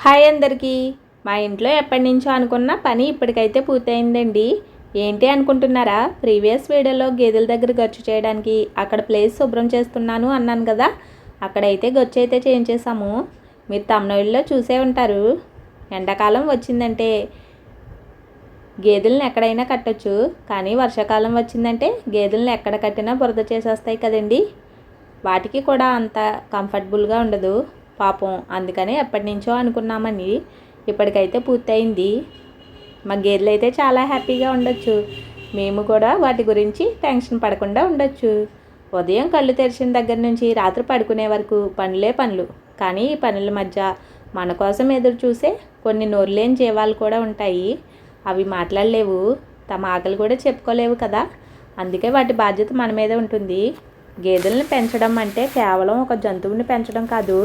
Hi అందరికీ. మా ఇంట్లో ఎప్పటి నుంచో అనుకున్న పని ఇప్పటికైతే పూర్తయిందండి. ఏంటి అనుకుంటున్నారా? ప్రీవియస్ వీడియోలో గేదెల దగ్గర గచ్చు చేయడానికి అక్కడ ప్లేస్ శుభ్రం చేస్తున్నాను అన్నాను కదా, అక్కడైతే గచ్చు అయితే చేయించేసాము. మీరు తమిళనాడులో చూసే ఉంటారు. ఎండాకాలం వచ్చిందంటే గేదెలను ఎక్కడైనా కట్టొచ్చు, కానీ వర్షాకాలం వచ్చిందంటే గేదెలను ఎక్కడ కట్టినా బురద చేసేస్తాయి కదండి. వాటికి కూడా అంత కంఫర్టబుల్గా ఉండదు పాపం. అందుకని ఎప్పటి నుంచో అనుకున్నామని ఇప్పటికైతే పూర్తయింది. మా గేదెలు అయితే చాలా హ్యాపీగా ఉండొచ్చు. మేము కూడా వాటి గురించి టెన్షన్ పడకుండా ఉండొచ్చు. ఉదయం కళ్ళు తెరిచిన దగ్గర నుంచి రాత్రి పడుకునే వరకు పనులే పనులు. కానీ ఈ పనుల మధ్య మన కోసం ఎదురు చూసే కొన్ని నోరులేని జీవాలు కూడా ఉంటాయి. అవి మాట్లాడలేవు, తమ ఆకలి కూడా చెప్పుకోలేవు కదా. అందుకే వాటి బాధ్యత మన మీద ఉంటుంది. గేదెలను పెంచడం అంటే కేవలం ఒక జంతువుని పెంచడం కాదు,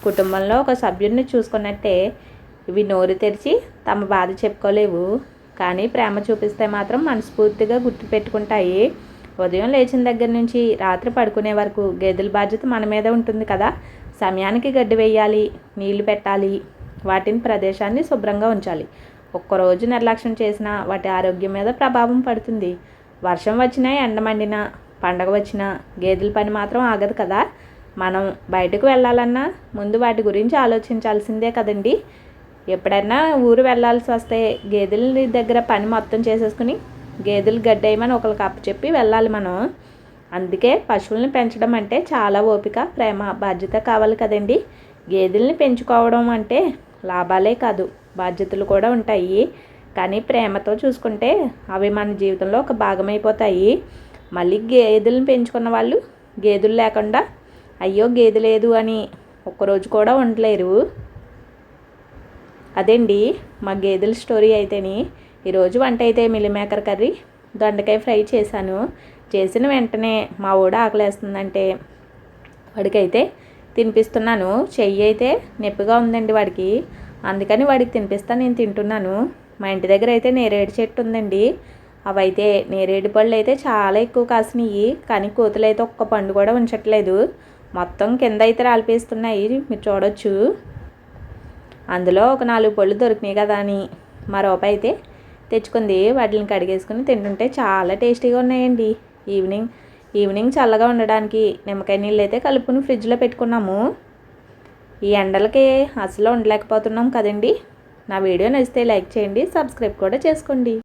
కుటుంబంలో ఒక సభ్యుడిని చూసుకున్నట్టే. ఇవి నోరు తెరిచి తమ బాధ చెప్పుకోలేవు, కానీ ప్రేమ చూపిస్తే మాత్రం మనస్ఫూర్తిగా గుర్తుపెట్టుకుంటాయి. ఉదయం లేచిన దగ్గర నుంచి రాత్రి పడుకునే వరకు గేదెల బాధ్యత మన మీద ఉంటుంది కదా. సమయానికి గడ్డి వేయాలి, నీళ్లు పెట్టాలి, వాటిని ప్రదేశాన్ని శుభ్రంగా ఉంచాలి. ఒక్కరోజు నిర్లక్ష్యం చేసినా వాటి ఆరోగ్యం మీద ప్రభావం పడుతుంది. వర్షం వచ్చినా, ఎండ మండినా, పండగ వచ్చినా గేదెల పని మాత్రం ఆగదు కదా. మనం బయటకు వెళ్ళాలన్నా ముందు వాటి గురించి ఆలోచించాల్సిందే కదండి. ఎప్పుడైనా ఊరు వెళ్ళాల్సి వస్తే గేదెల దగ్గర పని మొత్తం చేసేసుకుని గేదెలు గడ్డేయమని ఒకరికి అప్పచెప్పి వెళ్ళాలి మనం. అందుకే పశువుల్ని పెంచడం అంటే చాలా ఓపిక, ప్రేమ, బాధ్యత కావాలి కదండి. గేదెల్ని పెంచుకోవడం అంటే లాభాలే కాదు, బాధ్యతలు కూడా ఉంటాయి. కానీ ప్రేమతో చూసుకుంటే అవి మన జీవితంలో ఒక భాగమైపోతాయి. మళ్ళీ గేదెలను పెంచుకున్న వాళ్ళు గేదెలు లేకుండా అయ్యో గేదె లేదు అని ఒక్కరోజు కూడా ఉండలేరు. అదేండి మా గేదెల స్టోరీ అయితేని. ఈరోజు వంట అయితే మిల్లిమేకర్ కర్రీ, దొండకాయ ఫ్రై చేశాను. చేసిన వెంటనే మా ఊడ ఆకలేస్తుందంటే వాడికైతే తినిపిస్తున్నాను. చెయ్యి అయితే నొప్పిగా ఉందండి వాడికి, అందుకని వాడికి తినిపిస్తా, నేను తింటున్నాను. మా ఇంటి దగ్గర అయితే నేరేడు చెట్టు ఉందండి. అవైతే నేరేడు పళ్ళు అయితే చాలా ఎక్కువ కాసినాయి, కానీ కోతులు అయితే ఒక్క పండు కూడా ఉంచట్లేదు. మొత్తం కింద అయితే రాలిపేస్తున్నాయి, మీరు చూడొచ్చు. అందులో ఒక 4 పళ్ళు దొరికినాయి కదా అని మా రూపాయి అయితే తెచ్చుకుంది. వాటిని కడిగేసుకుని తింటుంటే చాలా టేస్టీగా ఉన్నాయండి. ఈవినింగ్ చల్లగా ఉండడానికి నిమ్మకాయ నీళ్ళు అయితే కలుపుకుని ఫ్రిడ్జ్లో పెట్టుకున్నాము. ఈ ఎండలకి అసలు ఉండలేకపోతున్నాం కదండి. నా వీడియో నచ్చితే లైక్ చేయండి, సబ్స్క్రైబ్ కూడా చేసుకోండి.